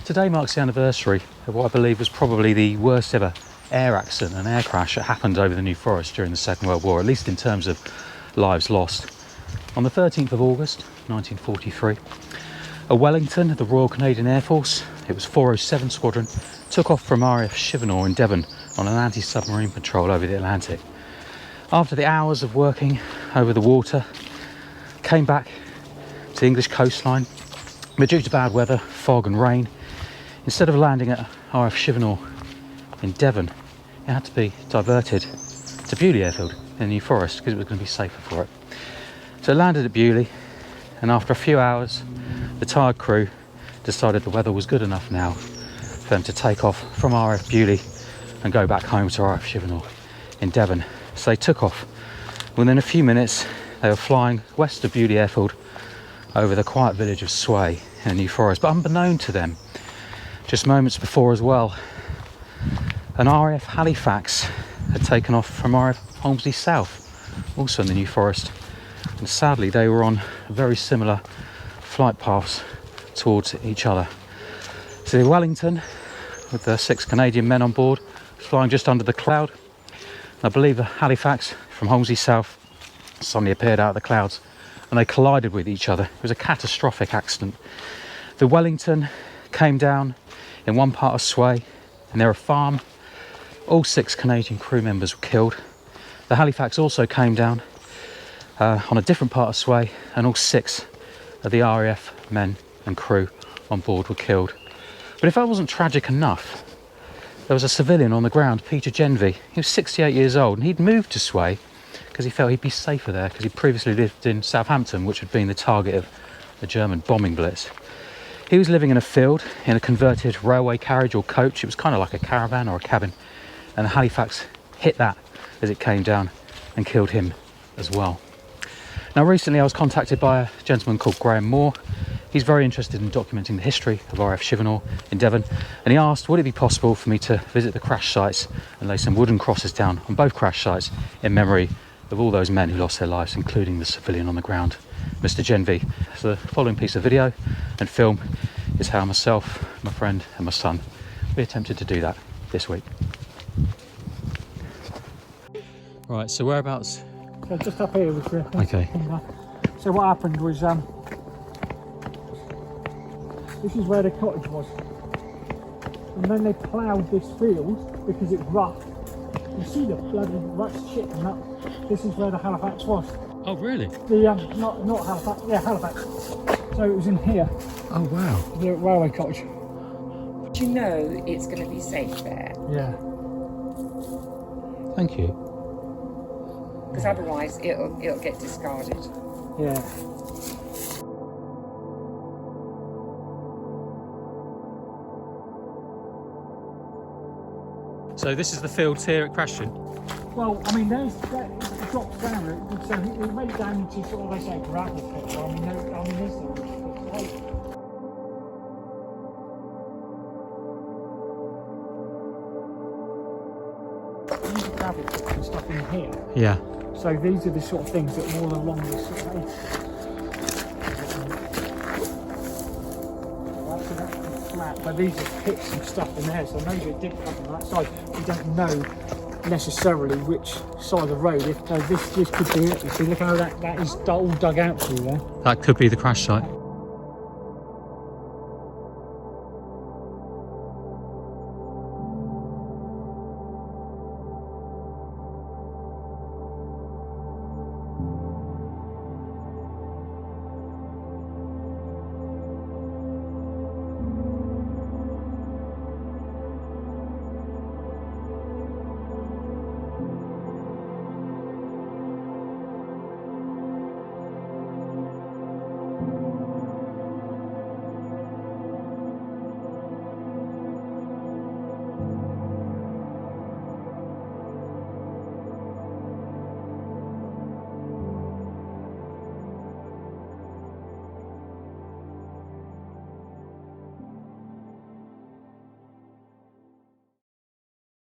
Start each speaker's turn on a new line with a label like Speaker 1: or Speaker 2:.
Speaker 1: Today marks the anniversary of what I believe was probably the worst ever air accident, an air crash that happened over the New Forest during the Second World War, at least in terms of lives lost. On the 13th of August 1943, a Wellington of the Royal Canadian Air Force, it was 407 Squadron, took off from RAF Chivenor in Devon on an anti-submarine patrol over the Atlantic. After the hours of working over the water, came back to the English coastline, but due to bad weather, fog and rain, instead of landing at RAF Chivenor in Devon, it had to be diverted to Beaulieu Airfield in the New Forest because it was going to be safer for it. So it landed at Beaulieu, and after a few hours, the tired crew decided the weather was good enough now for them to take off from RAF Beaulieu and go back home to RAF Chivenor in Devon. So they took off. Within a few minutes, they were flying west of Beaulieu Airfield over the quiet village of Sway in the New Forest. But unbeknown to them, just moments before as well, an RAF Halifax had taken off from RAF Holmsley South, also in the New Forest. And sadly, they were on very similar flight paths towards each other. So the Wellington, with the 6 Canadian men on board, was flying just under the cloud. I believe the Halifax from Holmsley South suddenly appeared out of the clouds and they collided with each other. It was a catastrophic accident. The Wellington came down in one part of Sway and near a farm. All 6 Canadian crew members were killed. The Halifax also came down on a different part of Sway, and all 6 of the RAF men and crew on board were killed. But if that wasn't tragic enough, there was a civilian on the ground, Peter Genvey. He was 68 years old, and he'd moved to Sway because he felt he'd be safer there, because he previously lived in Southampton, which had been the target of the German bombing blitz. He was living in a field in a converted railway carriage or coach. It was kind of like a caravan or a cabin, and the Halifax hit that as it came down and killed him as well. Now recently I was contacted by a gentleman called Graham Moore. He's very interested in documenting the history of RAF Chivenor in Devon, and he asked would it be possible for me to visit the crash sites and lay some wooden crosses down on both crash sites in memory of all those men who lost their lives, including the civilian on the ground, Mr. Genvey. So the following piece of video and film is how myself, my friend and my son, we attempted to do that this week. Right, so whereabouts?
Speaker 2: So just up here was the...
Speaker 1: Okay.
Speaker 2: So what happened was, this is where the cottage was. And then they ploughed this field because it's rough. You see the bloody ruts shit and that. This is where the Halifax was.
Speaker 1: Oh, really?
Speaker 2: The, not Halifax, yeah, Halifax. So it was in here.
Speaker 1: Oh, wow.
Speaker 2: The railway cottage.
Speaker 3: Do you know it's going to be safe there?
Speaker 2: Yeah.
Speaker 1: Thank you.
Speaker 3: Because otherwise it'll get discarded.
Speaker 2: Yeah.
Speaker 1: So this is the fields here at Creston?
Speaker 2: Well, I mean, it drops down, so it went down into sort of, they say, gravel pit. So, I mean, there's these are gravel pits and stuff in here.
Speaker 1: Yeah.
Speaker 2: So these are the sort of things that are all along this sort of edge. That's flat, but these are pits and stuff in there, so maybe it did come on that side. We don't know necessarily which side of the road. If this could be it. You see, look how that is all dug out through there.
Speaker 1: That could be the crash site.